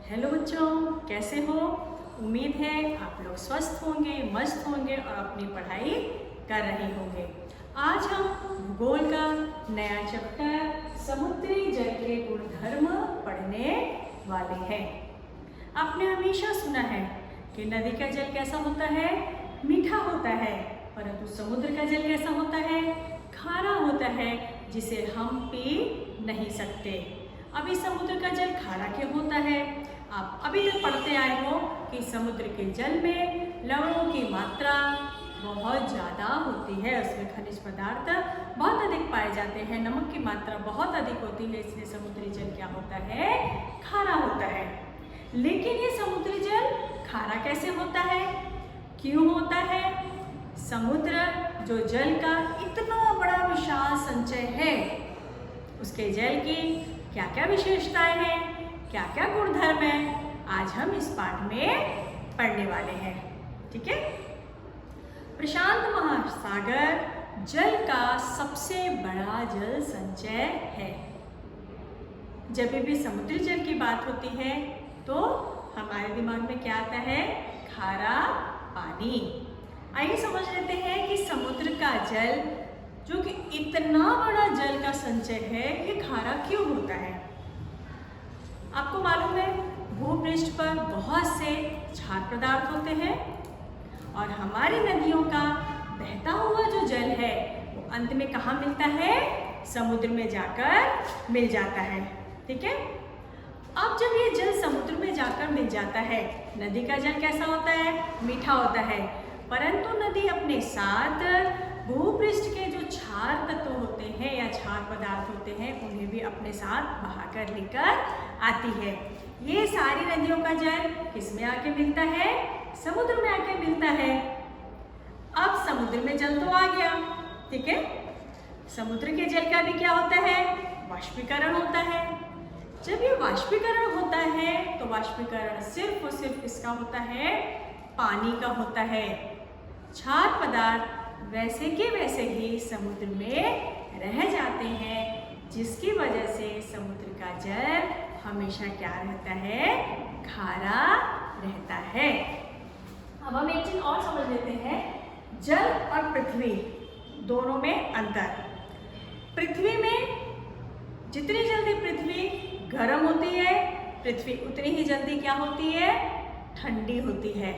Hello बच्चों, कैसे हो? उम्मीद है आप लोग स्वस्थ होंगे, मस्त होंगे और अपनी पढ़ाई कर रहे होंगे। आज हम भूगोल का नया चैप्टर समुद्री जल के गुणधर्म पढ़ने वाले हैं। आपने हमेशा सुना है कि नदी का जल कैसा होता है? मीठा होता है, परंतु समुद्र का जल कैसा होता है? खारा होता है, जिसे हम पी नहीं सकते। अभी समुद्र का जल खारा क्यों होता है? आप अभी तक पढ़ते आए हो कि समुद्र के जल में लवणों की मात्रा बहुत ज़्यादा होती है, उसमें खनिज पदार्थ बहुत अधिक पाए जाते हैं, नमक की मात्रा बहुत अधिक होती है, इसलिए समुद्री जल क्या होता है? खारा होता है। लेकिन ये समुद्री जल खारा कैसे होता है? क्यों होता है? समुद्र जो जल का इतना बड़ा विशाल संचय है, उसके जल की क्या क्या विशेषताएं हैं, क्या क्या गुणधर्म है, आज हम इस पाठ में पढ़ने वाले हैं। ठीक है। प्रशांत महासागर जल का सबसे बड़ा जल संचय है। जब भी समुद्री जल की बात होती है तो हमारे दिमाग में क्या आता है? खारा पानी। आइए समझ लेते हैं कि समुद्र का जल जो कि इतना बड़ा जल का संचय है, ये खारा क्यों होता है? आपको मालूम है, भूपृष्ठ पर बहुत से क्षार पदार्थ होते हैं और हमारी नदियों का बहता हुआ जो जल है वो अंत में कहाँ मिलता है? समुद्र में जाकर मिल जाता है। ठीक है। अब जब ये जल समुद्र में जाकर मिल जाता है, नदी का जल कैसा होता है? मीठा होता है, परंतु नदी अपने साथ भूपृष्ठ के जो क्षार तत्व होते हैं या क्षार पदार्थ होते हैं, उन्हें भी अपने साथ बहाकर लेकर आती है। ये सारी नदियों का जल किस में आके मिलता है? समुद्र में आके मिलता है। अब समुद्र में जल तो आ गया, ठीक है। समुद्र के जल का भी क्या होता है? वाष्पीकरण होता है। जब ये वाष्पीकरण होता है तो वाष्पीकरण सिर्फ और सिर्फ किसका होता है? पानी का होता है। क्षार पदार्थ वैसे के वैसे ही समुद्र में रह जाते हैं, जिसकी वजह से समुद्र का जल हमेशा क्या रहता है? खारा रहता है। अब हम एक चीज और समझ लेते हैं, जल और पृथ्वी दोनों में अंतर। पृथ्वी में जितनी जल्दी पृथ्वी गर्म होती है, पृथ्वी उतनी ही जल्दी क्या होती है? ठंडी होती है।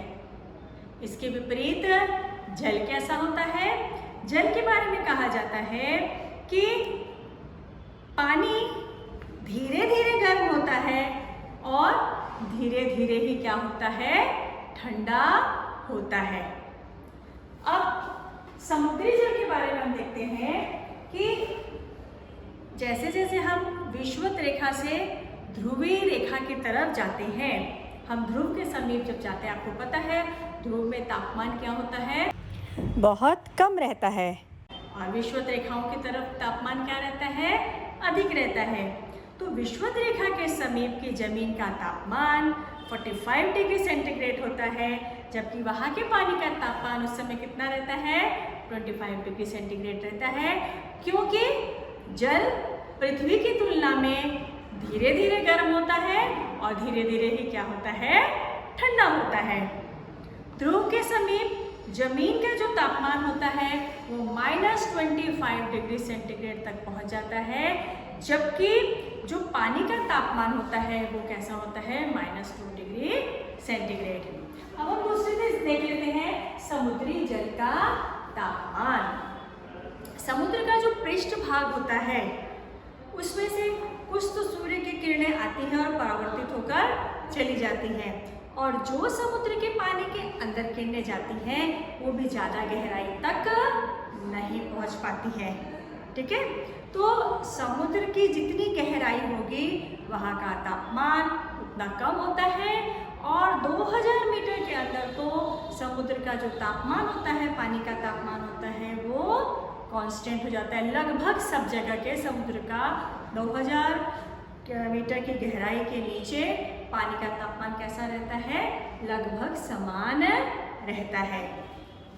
इसके विपरीत जल कैसा होता है? जल के बारे में कहा जाता है कि पानी धीरे धीरे गर्म होता है और धीरे धीरे ही क्या होता है? ठंडा होता है। अब समुद्री जल के बारे में हम देखते हैं कि जैसे जैसे हम विषुवत रेखा से ध्रुवीय रेखा की तरफ जाते हैं, हम ध्रुव के समीप जब जाते हैं, आपको पता है ध्रुव में तापमान क्या होता है? बहुत कम रहता है और विषुवत रेखाओं की तरफ तापमान क्या रहता है? अधिक रहता है। तो विषुवत रेखा के समीप की जमीन का तापमान 45 डिग्री सेंटीग्रेड होता है, जबकि वहाँ के पानी का तापमान उस समय कितना रहता है? 25 डिग्री सेंटीग्रेड रहता है, क्योंकि जल पृथ्वी की तुलना में धीरे धीरे गर्म होता है और धीरे धीरे ही क्या होता है? ठंडा होता है। ध्रुव के समीप जमीन का जो तापमान होता है वो -25 डिग्री सेंटीग्रेड तक पहुंच जाता है, जबकि जो पानी का तापमान होता है वो कैसा होता है? -2 डिग्री सेंटीग्रेड। अब हम दूसरी चीज देख लेते हैं, समुद्री जल का तापमान। समुद्र का जो पृष्ठ भाग होता है उसमें से कुछ तो सूर्य की किरणें आती हैं और परावर्तित होकर चली जाती हैं, और जो समुद्र के पानी के अंदर किरणें जाती हैं वो भी ज़्यादा गहराई तक नहीं पहुंच पाती है। ठीक है। तो समुद्र की जितनी गहराई होगी वहाँ का तापमान उतना कम होता है, और 2000 मीटर के अंदर तो समुद्र का जो तापमान होता है, पानी का तापमान होता है, वो कांस्टेंट हो जाता है। लगभग सब जगह के समुद्र का 2000 मीटर की गहराई के नीचे पानी का तापमान कैसा रहता है? लगभग समान रहता है।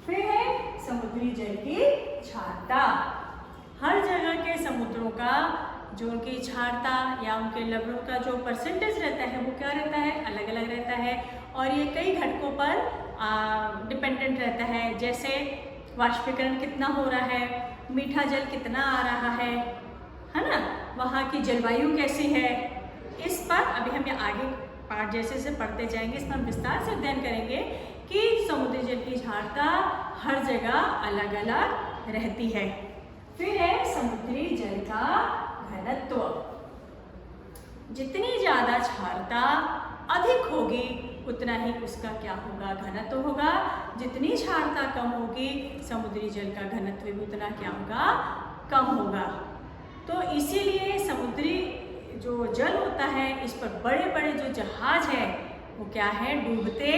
फिर है समुद्री जल की क्षारता। हर जगह के समुद्रों का जो उनकी क्षारता या उनके लवणों का जो परसेंटेज रहता है वो क्या रहता है, अलग अलग रहता है और ये कई घटकों पर डिपेंडेंट रहता है। जैसे वाष्पीकरण कितना हो रहा है, मीठा जल कितना आ रहा है ना, वहाँ की जलवायु कैसी है, इस पर अभी हम आगे पाठ जैसे से पढ़ते जाएंगे। इसमें हम विस्तार से अध्ययन करेंगे कि समुद्री जल की क्षारता हर जगह अलग अलग रहती है। फिर है समुद्री जल का घनत्व। जितनी ज़्यादा क्षारता अधिक होगी उतना ही उसका क्या होगा, घनत्व होगा। जितनी क्षारता कम होगी समुद्री जल का घनत्व भी उतना क्या होगा, कम होगा। तो इसीलिए समुद्री जो जल होता है इस पर बड़े बड़े जो जहाज है वो क्या है, डूबते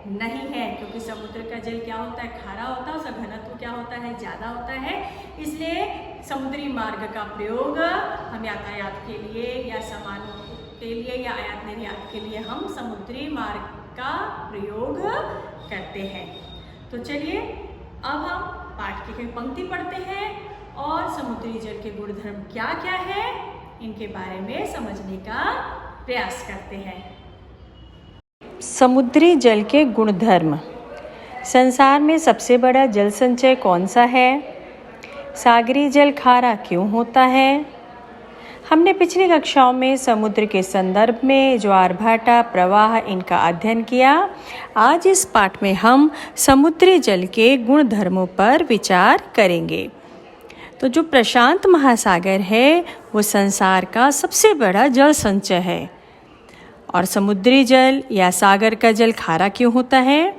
नहीं है, क्योंकि समुद्र का जल क्या होता है, खारा होता है, उसका घनत्व क्या होता है, ज़्यादा होता है। इसलिए समुद्री मार्ग का प्रयोग हम यातायात के लिए या सामानों के लिए या आयात निर्यात के लिए हम समुद्री मार्ग का प्रयोग करते हैं। तो चलिए अब हम पाठ की पंक्ति पढ़ते हैं और समुद्री जल के गुणधर्म क्या क्या है इनके बारे में समझने का प्रयास करते हैं। समुद्री जल के गुणधर्म। संसार में सबसे बड़ा जल संचय कौन सा है? सागरीय जल खारा क्यों होता है? हमने पिछली कक्षाओं में समुद्र के संदर्भ में ज्वार-भाटा, प्रवाह इनका अध्ययन किया। आज इस पाठ में हम समुद्री जल के गुणधर्मों पर विचार करेंगे। तो जो प्रशांत महासागर है वो संसार का सबसे बड़ा जल संचय है। और समुद्री जल या सागर का जल खारा क्यों होता है?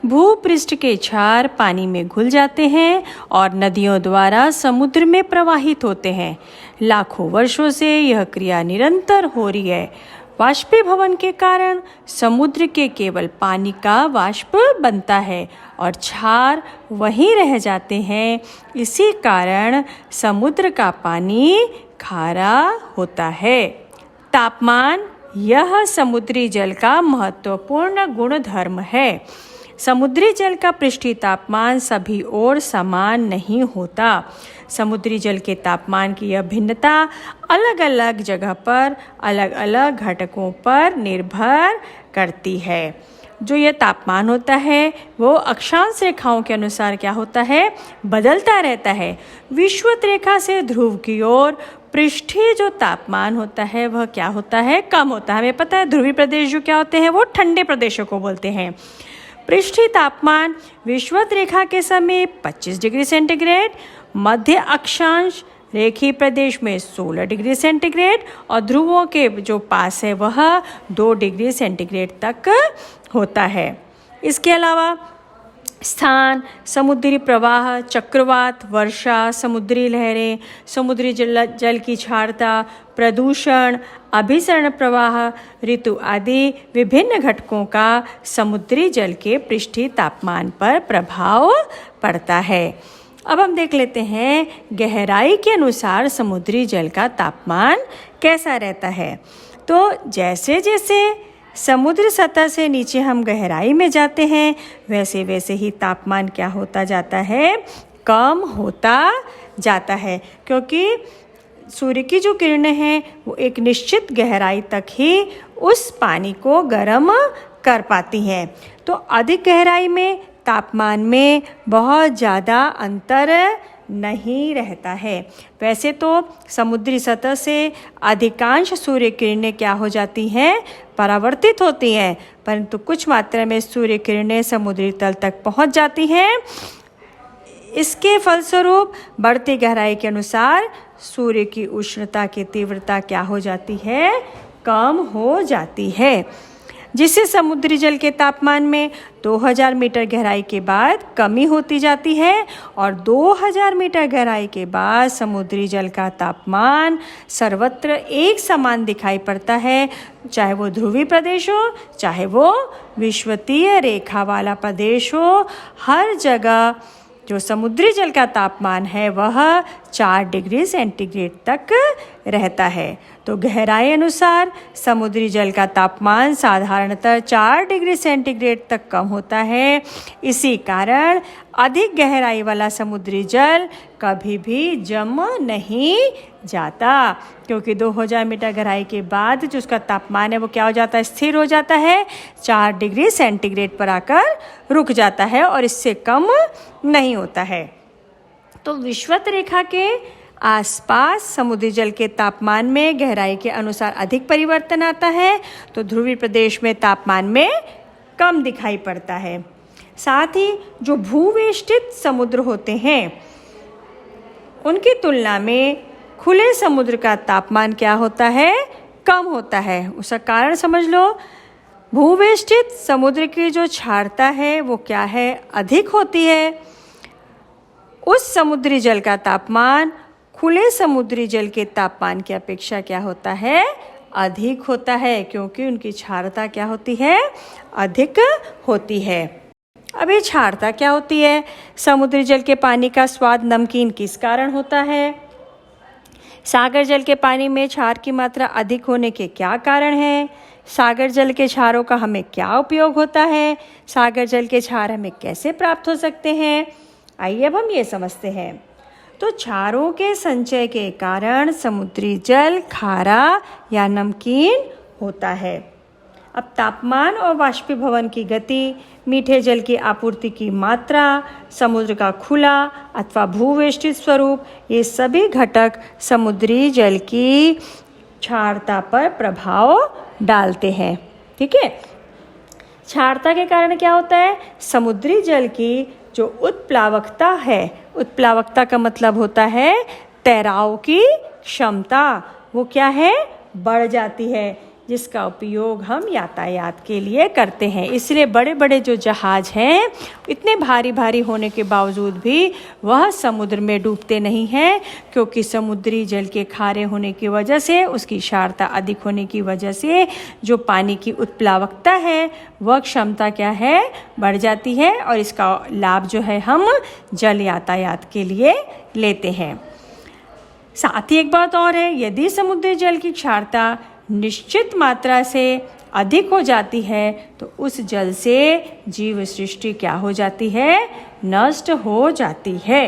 भूपृष्ठ के क्षार पानी में घुल जाते हैं और नदियों द्वारा समुद्र में प्रवाहित होते हैं। लाखों वर्षों से यह क्रिया निरंतर हो रही है। वाष्पीभवन के कारण समुद्र के केवल पानी का वाष्प बनता है और क्षार वहीं रह जाते हैं। इसी कारण समुद्र का पानी खारा होता है। तापमान यह समुद्री जल का महत्वपूर्ण गुणधर्म है। समुद्री जल का पृष्ठीय तापमान सभी ओर समान नहीं होता। समुद्री जल के तापमान की यह भिन्नता अलग अलग जगह पर अलग अलग घटकों पर निर्भर करती है। जो यह तापमान होता है वो अक्षांश रेखाओं के अनुसार क्या होता है, बदलता रहता है। विषुवत रेखा से ध्रुव की ओर पृष्ठीय जो तापमान होता है वह क्या होता है, कम होता है। हमें पता है ध्रुवीय प्रदेश जो क्या होते हैं वो ठंडे प्रदेशों को बोलते हैं। पृष्ठीय तापमान विषुवत रेखा के समीप 25 डिग्री सेंटीग्रेड, मध्य अक्षांश रेखीय प्रदेश में 16 डिग्री सेंटीग्रेड और ध्रुवों के जो पास है वह 2 डिग्री सेंटीग्रेड तक होता है। इसके अलावा स्थान, समुद्री प्रवाह, चक्रवात, वर्षा, समुद्री लहरें, समुद्री जल की क्षारता, प्रदूषण, अभिसरण प्रवाह, ऋतु आदि विभिन्न घटकों का समुद्री जल के पृष्ठीय तापमान पर प्रभाव पड़ता है। अब हम देख लेते हैं गहराई के अनुसार समुद्री जल का तापमान कैसा रहता है। तो जैसे जैसे समुद्र सतह से नीचे हम गहराई में जाते हैं वैसे वैसे ही तापमान क्या होता जाता है, कम होता जाता है, क्योंकि सूर्य की जो किरणें हैं वो एक निश्चित गहराई तक ही उस पानी को गर्म कर पाती हैं। तो अधिक गहराई में तापमान में बहुत ज़्यादा अंतर नहीं रहता है। वैसे तो समुद्री सतह से अधिकांश सूर्य किरणें क्या हो जाती हैं, परावर्तित होती हैं, परंतु कुछ मात्रा में सूर्य किरणें समुद्री तल तक पहुंच जाती हैं। इसके फलस्वरूप बढ़ती गहराई के अनुसार सूर्य की उष्णता की तीव्रता क्या हो जाती है, कम हो जाती है, जिससे समुद्री जल के तापमान में 2000 मीटर गहराई के बाद कमी होती जाती है और 2000 मीटर गहराई के बाद समुद्री जल का तापमान सर्वत्र एक समान दिखाई पड़ता है, चाहे वो ध्रुवीय प्रदेश हो चाहे वो विषुवतीय रेखा वाला प्रदेश हो। हर जगह जो समुद्री जल का तापमान है वह 4 डिग्री सेंटीग्रेड तक रहता है। तो गहराई अनुसार समुद्री जल का तापमान साधारणतः 4 डिग्री सेंटीग्रेड तक कम होता है। इसी कारण अधिक गहराई वाला समुद्री जल कभी भी जम नहीं जाता, क्योंकि 2000 मीटर गहराई के बाद जो उसका तापमान है वो क्या हो जाता है, स्थिर हो जाता है, 4 डिग्री सेंटीग्रेड पर आकर रुक जाता है और इससे कम नहीं होता है। तो विषुवत रेखा के आसपास समुद्री जल के तापमान में गहराई के अनुसार अधिक परिवर्तन आता है, तो ध्रुवीय प्रदेश में तापमान में कम दिखाई पड़ता है। साथ ही जो भूवेष्टित समुद्र होते हैं उनकी तुलना में खुले समुद्र का तापमान क्या होता है, कम होता है। उसका कारण समझ लो, भूवेष्टित समुद्र की जो क्षारता है वो क्या है, अधिक होती है। उस समुद्री जल का तापमान खुले समुद्री जल के तापमान की अपेक्षा क्या होता है, अधिक होता है, क्योंकि उनकी क्षारता क्या होती है, अधिक होती है। अब ये क्षारता क्या होती है? समुद्री जल के पानी का स्वाद नमकीन किस कारण होता है? सागर जल के पानी में क्षार की मात्रा अधिक होने के क्या कारण है? सागर जल के क्षारों का हमें क्या उपयोग होता है? सागर जल के क्षार हमें कैसे प्राप्त हो सकते हैं? आइए अब हम ये समझते हैं। तो क्षारों के संचय के कारण समुद्री जल खारा या नमकीन होता है। अब तापमान और वाष्पीभवन की गति, मीठे जल की आपूर्ति की मात्रा, समुद्र का खुला अथवा भूवेष्टित स्वरूप, ये सभी घटक समुद्री जल की क्षारता पर प्रभाव डालते हैं। ठीक है, क्षारता के कारण क्या होता है, समुद्री जल की जो उत्प्लावकता है, उत्प्लावकता का मतलब होता है तैराव की क्षमता, वो क्या है, बढ़ जाती है, जिसका उपयोग हम यातायात के लिए करते हैं। इसलिए बड़े बड़े जो जहाज हैं इतने भारी भारी होने के बावजूद भी वह समुद्र में डूबते नहीं हैं, क्योंकि समुद्री जल के खारे होने की वजह से, उसकी क्षारता अधिक होने की वजह से जो पानी की उत्प्लावकता है वह क्षमता क्या है, बढ़ जाती है, और इसका लाभ जो है हम जल यातायात के लिए लेते हैं। साथ ही एक बात और है, यदि समुद्री जल की क्षारता निश्चित मात्रा से अधिक हो जाती है तो उस जल से जीव सृष्टि क्या हो जाती है, नष्ट हो जाती है।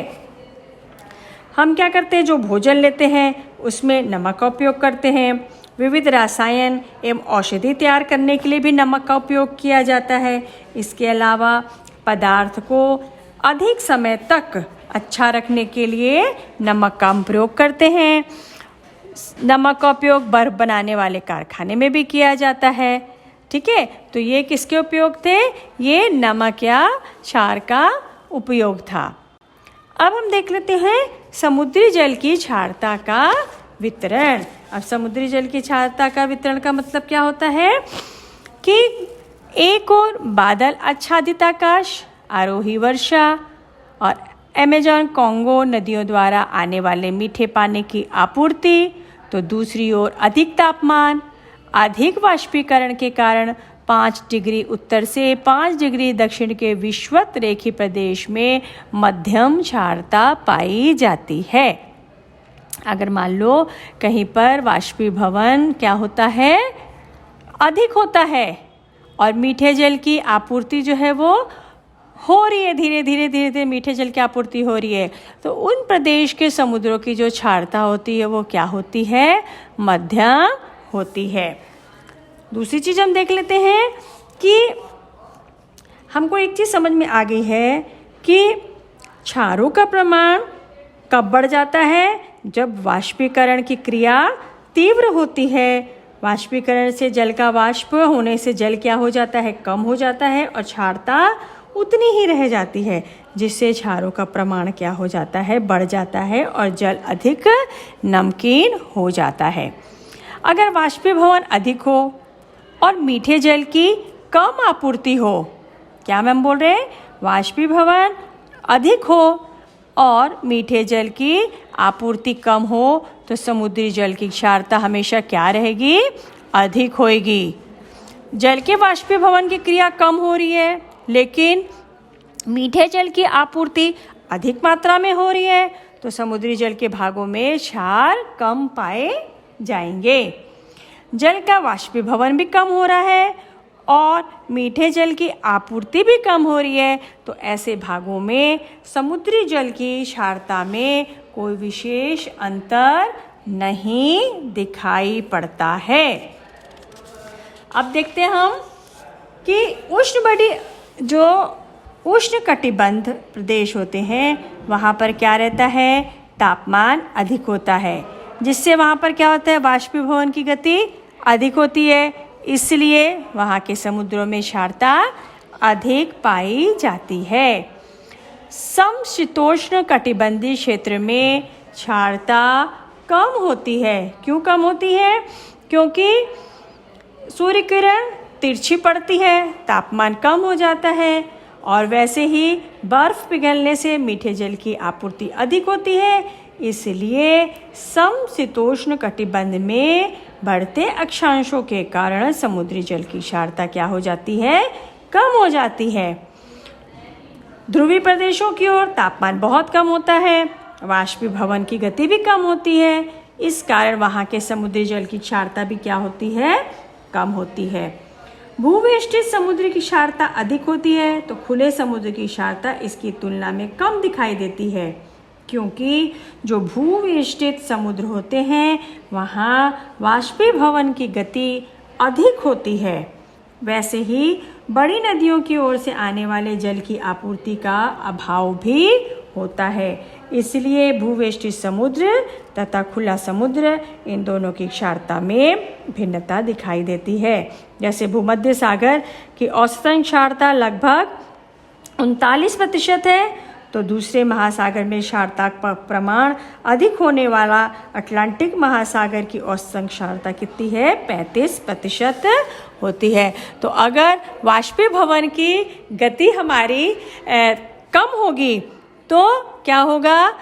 हम क्या करते हैं, जो भोजन लेते हैं उसमें नमक का उपयोग करते हैं। विविध रसायन एवं औषधि तैयार करने के लिए भी नमक का उपयोग किया जाता है। इसके अलावा पदार्थ को अधिक समय तक अच्छा रखने के लिए नमक का हम प्रयोग करते हैं। नमक का उपयोग बर्फ बनाने वाले कारखाने में भी किया जाता है। ठीक है, तो ये किसके उपयोग थे, ये नमक या क्षार का उपयोग था। अब हम देख लेते हैं समुद्री जल की क्षारता का वितरण। अब समुद्री जल की क्षारता का वितरण का मतलब क्या होता है कि एक और बादल आच्छादित आकाश, आरोही वर्षा और अमेज़न कोंगो नदियों द्वारा आने वाले मीठे पानी की आपूर्ति, तो दूसरी ओर अधिक तापमान, अधिक वाष्पीकरण के कारण 5 डिग्री उत्तर से 5 डिग्री दक्षिण के विषुवत रेखीय प्रदेश में मध्यम क्षारता पाई जाती है। अगर मान लो कहीं पर वाष्पीभवन क्या होता है, अधिक होता है, और मीठे जल की आपूर्ति जो है वो हो रही है, धीरे धीरे मीठे जल की आपूर्ति हो रही है, तो उन प्रदेश के समुद्रों की जो क्षारता होती है वो क्या होती है, मध्यम होती है। दूसरी चीज़ हम देख लेते हैं कि हमको एक चीज़ समझ में आ गई है कि क्षारों का प्रमाण कब बढ़ जाता है, जब वाष्पीकरण की क्रिया तीव्र होती है। वाष्पीकरण से जल का वाष्प होने से जल क्या हो जाता है, कम हो जाता है, और क्षारता उतनी ही रह जाती है, जिससे क्षारों का प्रमाण क्या हो जाता है, बढ़ जाता है, और जल अधिक नमकीन हो जाता है। अगर वाष्पीभवन अधिक हो और मीठे जल की कम आपूर्ति हो, क्या मैम बोल रहे हैं, वाष्पीभवन अधिक हो और मीठे जल की आपूर्ति कम हो, तो समुद्री जल की क्षारता हमेशा क्या रहेगी, अधिक होएगी। जल के वाष्पीभवन की क्रिया कम हो रही है, लेकिन मीठे जल की आपूर्ति अधिक मात्रा में हो रही है, तो समुद्री जल के भागों में क्षार कम पाए जाएंगे। जल का वाष्पीभवन भी कम हो रहा है और मीठे जल की आपूर्ति भी कम हो रही है, तो ऐसे भागों में समुद्री जल की क्षारता में कोई विशेष अंतर नहीं दिखाई पड़ता है। अब देखते हैं हम कि जो उष्ण कटिबंध प्रदेश होते हैं वहाँ पर क्या रहता है, तापमान अधिक होता है, जिससे वहाँ पर क्या होता है, वाष्पीभवन की गति अधिक होती है, इसलिए वहाँ के समुद्रों में क्षारता अधिक पाई जाती है। समशीतोष्ण कटिबंधीय क्षेत्र में क्षारता कम होती है। क्यों कम होती है? क्योंकि सूर्य किरण तिरछी पड़ती है, तापमान कम हो जाता है, और वैसे ही बर्फ पिघलने से मीठे जल की आपूर्ति अधिक होती है, इसलिए समशीतोष्ण कटिबंध में बढ़ते अक्षांशों के कारण समुद्री जल की क्षारता क्या हो जाती है, कम हो जाती है। ध्रुवीय प्रदेशों की ओर तापमान बहुत कम होता है, वाष्पीभवन की गति भी कम होती है, इस कारण वहाँ के समुद्री जल की क्षारता भी क्या होती है, कम होती है। भूवेष्टित समुद्र की क्षारता अधिक होती है, तो खुले समुद्र की क्षारता इसकी तुलना में कम दिखाई देती है, क्योंकि जो भूवेष्टित समुद्र होते हैं वहाँ वाष्पीभवन की गति अधिक होती है। वैसे ही बड़ी नदियों की ओर से आने वाले जल की आपूर्ति का अभाव भी होता है, इसलिए भूवेष्टित समुद्र तथा खुला समुद्र इन दोनों की क्षारता में भिन्नता दिखाई देती है। जैसे भूमध्य सागर की औसतन क्षारता लगभग 39% है, तो दूसरे महासागर में क्षारता का प्रमाण अधिक होने वाला अटलांटिक महासागर की औसतन क्षारता कितनी है, 35% होती है। तो अगर वाष्पीभवन की गति हमारी कम होगी तो क्या होगा,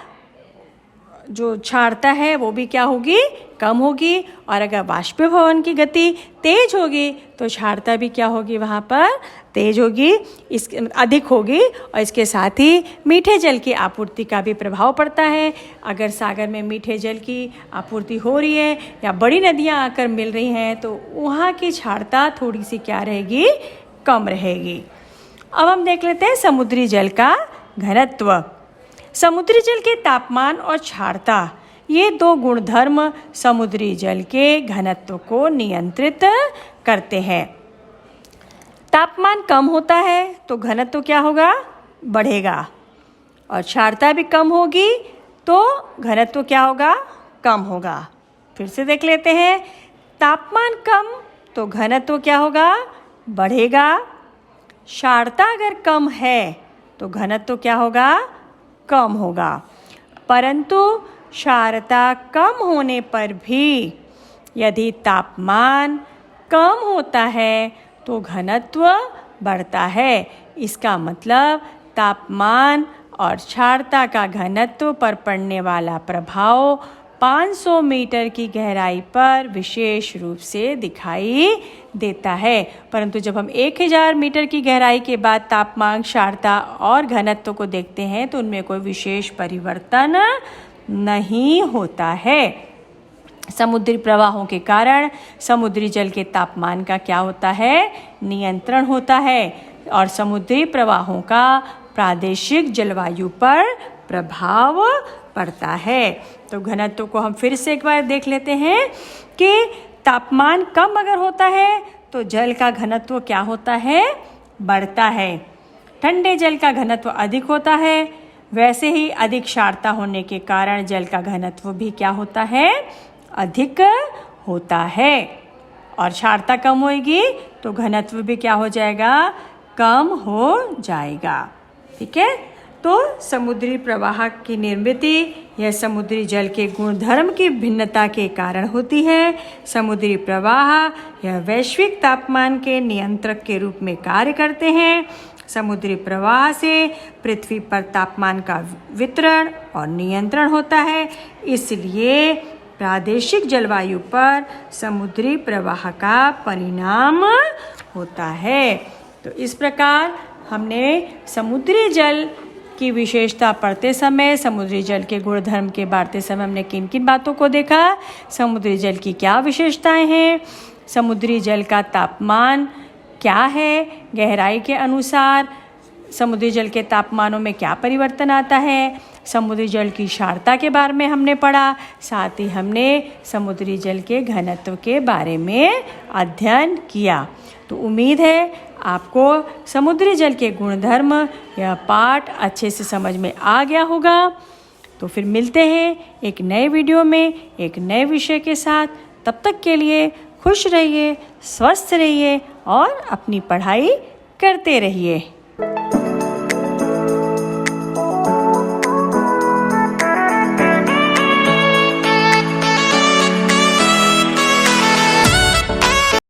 जो क्षारता है वो भी क्या होगी, कम होगी, और अगर वाष्पीभवन की गति तेज होगी तो क्षारता भी क्या होगी, वहाँ पर तेज होगी, अधिक होगी, और इसके साथ ही मीठे जल की आपूर्ति का भी प्रभाव पड़ता है। अगर सागर में मीठे जल की आपूर्ति हो रही है या बड़ी नदियाँ आकर मिल रही हैं तो वहाँ की क्षारता थोड़ी सी क्या रहेगी, कम रहेगी। अब हम देख लेते हैं समुद्री जल का घनत्व। समुद्री जल के तापमान और क्षारता, ये दो गुणधर्म समुद्री जल के घनत्व को नियंत्रित करते हैं। तापमान कम होता है तो घनत्व क्या होगा, बढ़ेगा, और क्षारता भी कम होगी तो घनत्व क्या होगा, कम होगा। फिर से देख लेते हैं, तापमान कम तो घनत्व क्या होगा, बढ़ेगा, क्षारता अगर कम है तो घनत्व क्या होगा, कम होगा। परंतु क्षारता कम होने पर भी यदि तापमान कम होता है तो घनत्व बढ़ता है। इसका मतलब तापमान और क्षारता का घनत्व पर पड़ने वाला प्रभाव 500 मीटर की गहराई पर विशेष रूप से दिखाई देता है। परंतु जब हम 1000 मीटर की गहराई के बाद तापमान, क्षारता और घनत्व को देखते हैं तो उनमें कोई विशेष परिवर्तन नहीं होता है। समुद्री प्रवाहों के कारण समुद्री जल के तापमान का क्या होता है, नियंत्रण होता है, और समुद्री प्रवाहों का प्रादेशिक जलवायु पर प्रभाव पड़ता है। तो घनत्व को हम फिर से एक बार देख लेते हैं कि तापमान कम अगर होता है तो जल का घनत्व क्या होता है, बढ़ता है। ठंडे जल का घनत्व अधिक होता है, वैसे ही अधिक क्षारता होने के कारण जल का घनत्व भी क्या होता है, अधिक होता है, और क्षारता कम होगी तो घनत्व भी क्या हो जाएगा, कम हो जाएगा। ठीक है, तो समुद्री प्रवाह की निर्मिति यह समुद्री जल के गुणधर्म की भिन्नता के कारण होती है। समुद्री प्रवाह यह वैश्विक तापमान के नियंत्रक के रूप में कार्य करते हैं। समुद्री प्रवाह से पृथ्वी पर तापमान का वितरण और नियंत्रण होता है, इसलिए प्रादेशिक जलवायु पर समुद्री प्रवाह का परिणाम होता है। तो इस प्रकार हमने समुद्री जल की विशेषता पढ़ते समय समुद्री जल के गुणधर्म के बांटते समय हमने किन किन बातों को देखा। समुद्री जल की क्या विशेषताएं हैं, समुद्री जल का तापमान क्या है, गहराई के अनुसार समुद्री जल के तापमानों में क्या परिवर्तन आता है, समुद्री जल की क्षारता के बारे में हमने पढ़ा। साथ ही हमने समुद्री जल के घनत्व के बारे में अध्ययन किया। तो उम्मीद है आपको समुद्री जल के गुणधर्म यह पाठ अच्छे से समझ में आ गया होगा। तो फिर मिलते हैं एक नए वीडियो में एक नए विषय के साथ। तब तक के लिए खुश रहिए, स्वस्थ रहिए और अपनी पढ़ाई करते रहिए।